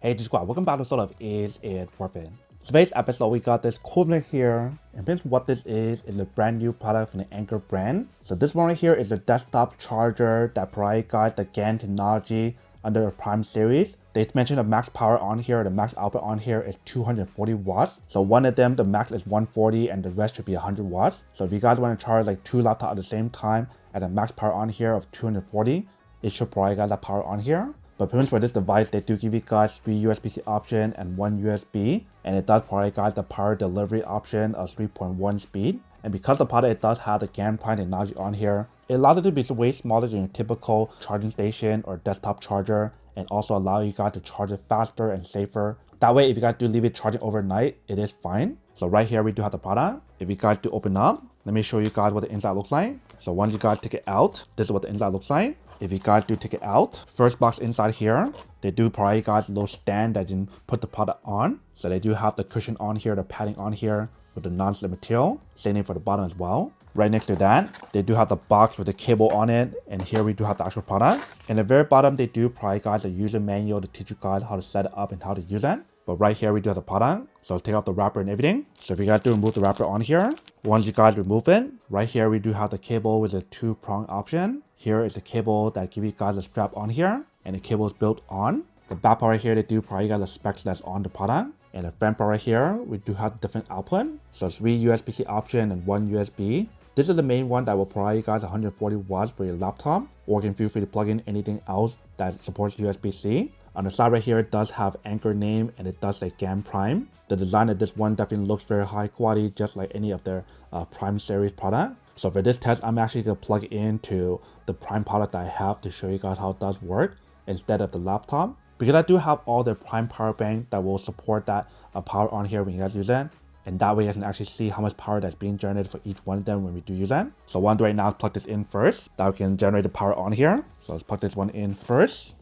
Hey Squad, welcome back to Sort of Is It Worth It? Today's episode, we got this cool link here, and basically what this is a brand new product from the Anker brand. So this one right here is a desktop charger that provides guys the GaN technology under the Prime series. They mentioned the max power on here, the max output on here is 240 watts. So one of them, the max is 140 and the rest should be 100 watts. So if you guys want to charge like two laptops at the same time at a max power on here of 240, it should provide guys that power on here. But pretty much for this device, they do give you guys 3 USB-C option and 1 USB, and it does provide guys the power delivery option of 3.1 speed. And because the product it does have the GaN Prime technology on here, it allows it to be way smaller than your typical charging station or desktop charger, and also allow you guys to charge it faster and safer. That way, if you guys do leave it charging overnight, it is fine. So right here, we do have the product. If you guys do open up, let me show you guys what the inside looks like. So once you guys take it out, this is what the inside looks like. If you guys do take it out, first box inside here, they do provide you guys a little stand that you can put the product on. So they do have the cushion on here, the padding on here with the non-slip material. Same thing for the bottom as well. Right next to that, they do have the box with the cable on it, and here we do have the actual product. In the very bottom, they do provide guys a user manual to teach you guys how to set it up and how to use it. But right here, we do have the product. So let's take off the wrapper and everything. So if you guys do remove the wrapper on here, once you guys remove it, right here, we do have the cable with a 2-prong option. Here is the cable that gives you guys a strap on here, and the cable is built on. The back part right here, they do provide you guys the specs that's on the product. And the front part right here, we do have different output. So 3 USB-C option and 1 USB. This is the main one that will provide you guys 140 watts for your laptop, or you can feel free to plug in anything else that supports USB-C. On the side right here, it does have Anker name and it does say GaN Prime. The design of this one definitely looks very high quality, just like any of their Prime series product. So for this test, I'm actually going to plug it into the Prime product that I have to show you guys how it does work instead of the laptop. Because I do have all the Prime power bank that will support that power on here when you guys use it. And that way I can actually see how much power that's being generated for each one of them when we do use that. So what I'm doing right now is plug this in first. That we can generate the power on here. So let's plug this one in first.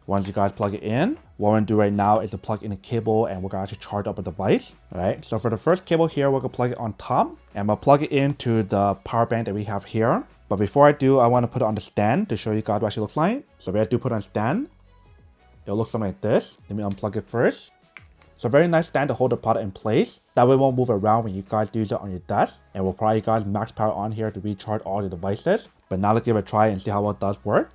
Once you guys plug it in, what we're gonna do right now is to plug in a cable and we're gonna actually charge up a device. All right, so for the first cable here, we're gonna plug it on top and I'm gonna plug it into the power bank that we have here. But before I do, I wanna put it on the stand to show you guys what it actually looks like. So we have to put it on stand. It'll look something like this. Let me unplug it first. So very nice stand to hold the product in place. That way it won't move around when you guys use it on your desk. And we'll provide you guys max power on here to recharge all the devices. But now let's give it a try and see how well it does work.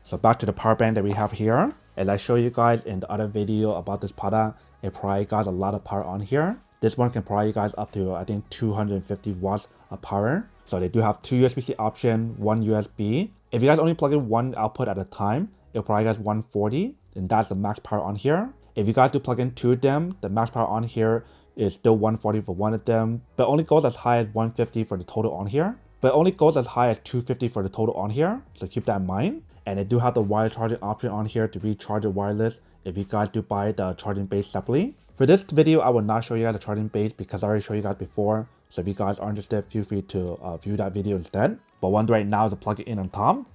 So back to the power bank that we have here. As I show you guys in the other video about this product, it provides you guys a lot of power on here. This one can provide you guys up to, I think, 250 watts of power. So they do have 2 USB-C option, 1 USB. If you guys only plug in one output at a time, it'll provide you guys 140. And that's the max power on here. If you guys do plug in 2 of them, the max power on here is still 140 for one of them, but only goes as high as 150 for the total on here. But only goes as high as 250 for the total on here, so keep that in mind. And they do have the wire charging option on here to recharge it wireless if you guys do buy the charging base separately. For this video, I will not show you guys the charging base because I already showed you guys before. So if you guys are interested, feel free to view that video instead. But what I'm doing right now is to plug it in on top.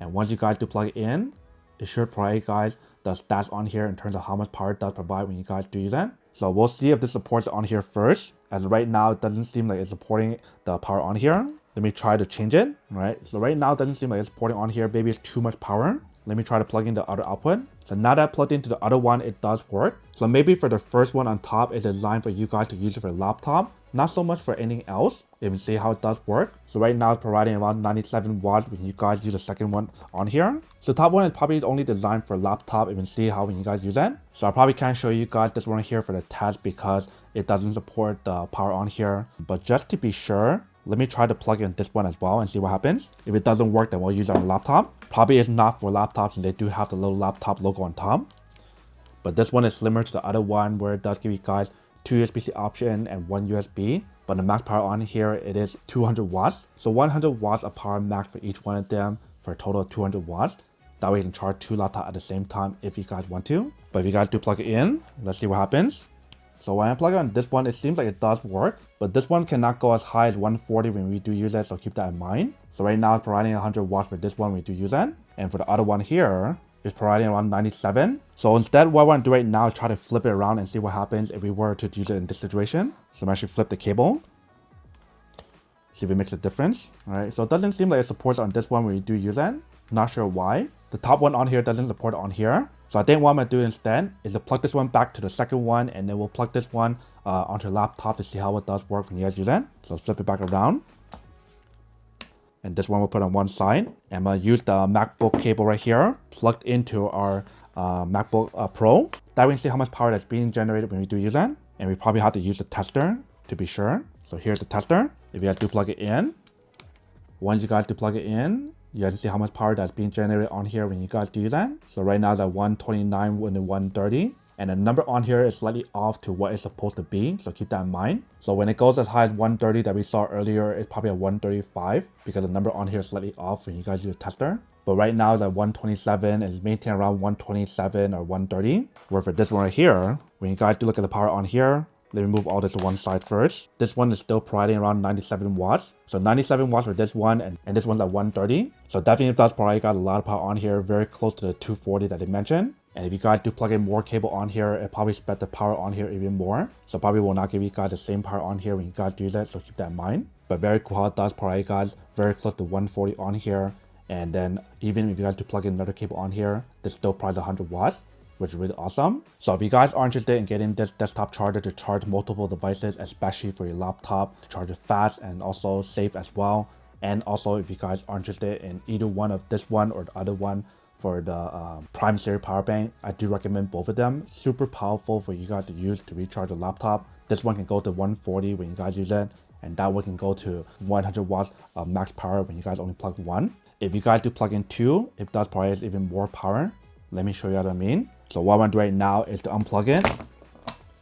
And once you guys do plug it in, it should provide you guys the stats on here in terms of how much power it does provide when you guys do use that. So we'll see if this supports it on here first. As right now, it doesn't seem like it's supporting the power on here. Let me try to change it. All right, so right now it doesn't seem like it's supporting on here. Maybe it's too much power. Let me try to plug in the other output. So now that I plugged into the other one, it does work. So maybe for the first one on top is designed for you guys to use it for a laptop, not so much for anything else. Let me see how it does work. So right now it's providing around 97 watts when you guys use the second one on here. So top one is probably only designed for a laptop. You can see how when you guys use that. So I probably can't show you guys this one here for the test because it doesn't support the power on here. But just to be sure, let me try to plug in this one as well and see what happens. If it doesn't work, then we'll use it on a laptop. Probably it's not for laptops and they do have the little laptop logo on top. But this one is similar to the other one where it does give you guys 2 USB-C option and 1 USB. But the max power on here, it is 200 watts. So 100 watts of power max for each one of them for a total of 200 watts. That way you can charge 2 laptops at the same time if you guys want to. But if you guys do plug it in, let's see what happens. So when I plug it on this one, it seems like it does work, but this one cannot go as high as 140 when we do use it, so keep that in mind. So right now it's providing 100 watts for this one when we do use it. And for the other one here, it's providing around 97. So instead, what I want to do right now is try to flip it around and see what happens if we were to use it in this situation. So I'm actually flip the cable. See if it makes a difference. All right, so it doesn't seem like it supports on this one when we do use it. Not sure why. The top one on here doesn't support it on here. So I think what I'm gonna do instead is to plug this one back to the second one, and then we'll plug this one onto the laptop to see how it does work when you guys use that. So let's flip it back around. And this one we'll put on one side. And I'm gonna use the MacBook cable right here, plugged into our MacBook Pro. That way we can see how much power that's being generated when we do use that. And we probably have to use the tester to be sure. So here's the tester. If you guys do plug it in, once you guys do plug it in, you guys can see how much power that's being generated on here when you guys do that. So right now it's at 129 and 130. And the number on here is slightly off to what it's supposed to be, so keep that in mind. So when it goes as high as 130 that we saw earlier, it's probably at 135 because the number on here is slightly off when you guys use a tester. But right now it's at 127 and it's maintained around 127 or 130. Where for this one right here, when you guys do look at the power on here, let me move all this to one side first. This one is still providing around 97 watts. So 97 watts for this one, and this one's at 130. So definitely does probably got a lot of power on here, very close to the 240 that they mentioned. And if you guys do plug in more cable on here, it probably spread the power on here even more. So probably will not give you guys the same power on here when you guys do that, so keep that in mind. But very cool how it does probably guys, very close to 140 on here. And then even if you guys do plug in another cable on here, this still probably 100 watts, which is really awesome. So if you guys are interested in getting this desktop charger to charge multiple devices, especially for your laptop, to charge it fast and also safe as well. And also if you guys are interested in either one of this one or the other one, for the Prime series power bank, I do recommend both of them. Super powerful for you guys to use to recharge a laptop. This one can go to 140 when you guys use it, and that one can go to 100 watts of max power when you guys only plug one. If you guys do plug in two, it does probably even more power. Let me show you what I mean. So what I'm gonna do right now is to unplug it,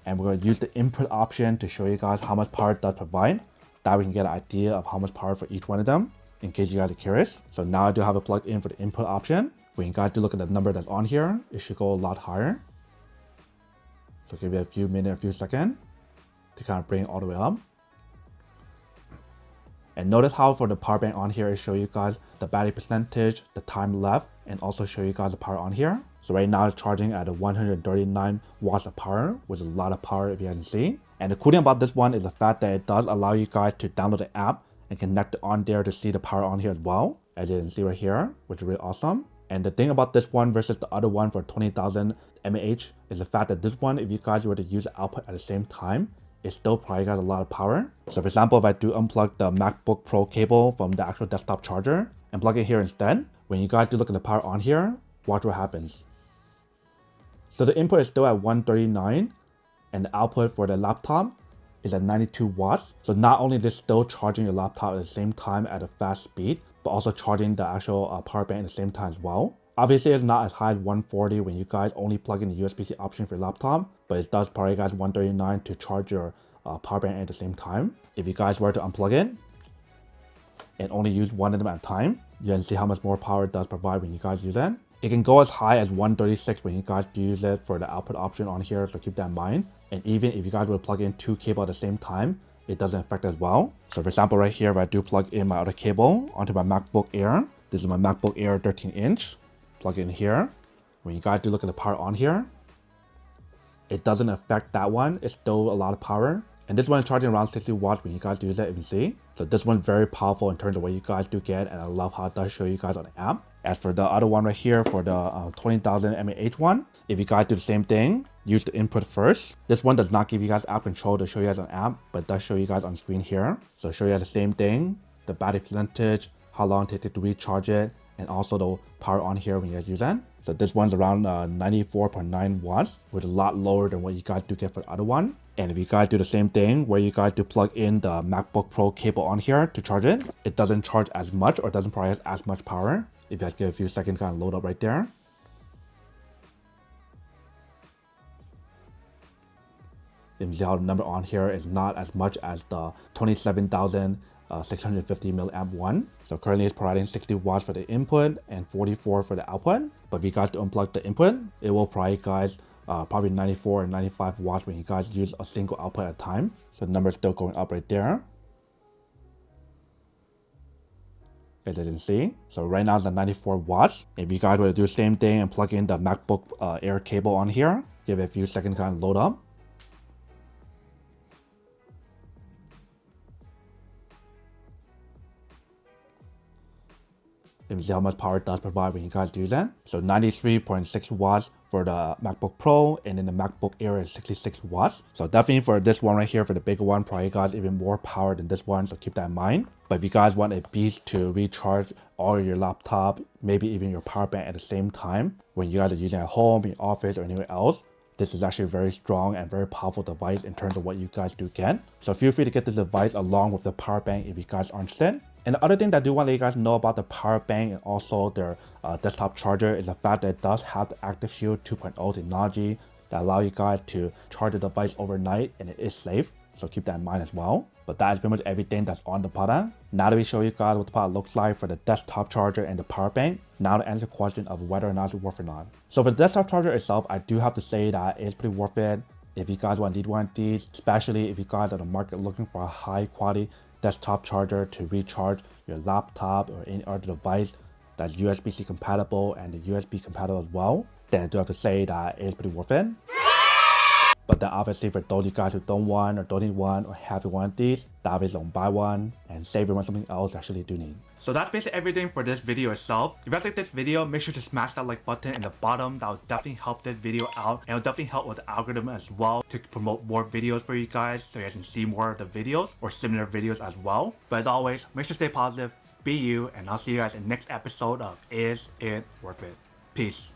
and we're gonna use the input option to show you guys how much power it does provide. That we can get an idea of how much power for each one of them, in case you guys are curious. So now I do have it plugged in for the input option. When you guys do look at the number that's on here, it should go a lot higher. So give it a few minutes, a few seconds to kind of bring it all the way up. And notice how for the power bank on here, it shows you guys the battery percentage, the time left, and also show you guys the power on here. So right now it's charging at a 139 watts of power, which is a lot of power if you can see. And the cool thing about this one is the fact that it does allow you guys to download the app and connect it on there to see the power on here as well, as you can see right here, which is really awesome. And the thing about this one versus the other one for 20,000 mAh is the fact that this one, if you guys were to use the output at the same time, it still probably got a lot of power. So for example, if I do unplug the MacBook Pro cable from the actual desktop charger and plug it here instead, when you guys do look at the power on here, watch what happens. So the input is still at 139 and the output for the laptop is at 92 watts. So not only is this still charging your laptop at the same time at a fast speed, but also charging the actual power bank at the same time as well. Obviously, it's not as high as 140 when you guys only plug in the USB-C option for your laptop, but it does probably guys 139 to charge your power bank at the same time. If you guys were to unplug it and only use one of them at a time, you can see how much more power it does provide when you guys use it. It can go as high as 136 when you guys do use it for the output option on here, so keep that in mind. And even if you guys were to plug in two cables at the same time, it doesn't affect as well. So for example, right here, if I do plug in my other cable onto my MacBook Air, this is my MacBook Air 13-inch, plug it in here. When you guys do look at the power on here, it doesn't affect that one. It's still a lot of power. And this one is charging around 60 watts when you guys do that, if you see. So this one's very powerful in terms of what you guys do get, and I love how it does show you guys on the app. As for the other one right here, for the 20,000 mAh one, if you guys do the same thing, use the input first. This one does not give you guys app control to show you guys an app, but it does show you guys on screen here. So show you guys the same thing, the battery percentage, how long it takes to recharge it, and also the power on here when you guys use that. So this one's around 94.9 watts, which is a lot lower than what you guys do get for the other one. And if you guys do the same thing, where you guys do plug in the MacBook Pro cable on here to charge it, it doesn't charge as much or doesn't provide as much power. If you guys give a few seconds, kind of load up right there. You can see how the number on here is not as much as the 27,650 milliamp one. So currently it's providing 60 watts for the input and 44 for the output. But if you guys do unplug the input, it will provide guys probably 94 and 95 watts when you guys use a single output at a time. So the number is still going up right there, as you can see. So right now it's at 94 watts. If you guys were to do the same thing and plug in the MacBook Air cable on here, give it a few seconds to kind of load up. Let me see how much power it does provide when you guys do that. So 93.6 watts for the MacBook Pro, and then the MacBook Air is 66 watts. So definitely for this one right here, for the bigger one, probably guys even more power than this one, so keep that in mind. But if you guys want a beast to recharge all of your laptop, maybe even your power bank at the same time, when you guys are using it at home, in your office, or anywhere else, this is actually a very strong and very powerful device in terms of what you guys do get. So feel free to get this device along with the power bank if you guys aren't interested. And the other thing that I do want to let you guys know about the power bank and also their desktop charger is the fact that it does have the Active Shield 2.0 technology that allow you guys to charge the device overnight, and it is safe. So keep that in mind as well. But that is pretty much everything that's on the product. Now that we show you guys what the product looks like for the desktop charger and the power bank, now to answer the question of whether or not it's worth it or not. So for the desktop charger itself, I do have to say that it's pretty worth it. If you guys need one of these, especially if you guys are on the market looking for a high quality desktop charger to recharge your laptop or any other device that's USB-C compatible and the USB compatible as well, then I do have to say that it's pretty worth it. But then obviously for those of you guys who don't want or don't need one or have one of these, that obviously don't buy one and save it on something else you actually do need. So that's basically everything for this video itself. If you guys like this video, make sure to smash that like button in the bottom. That will definitely help this video out, and it will definitely help with the algorithm as well to promote more videos for you guys so you guys can see more of the videos or similar videos as well. But as always, make sure to stay positive, be you, and I'll see you guys in the next episode of Is It Worth It? Peace.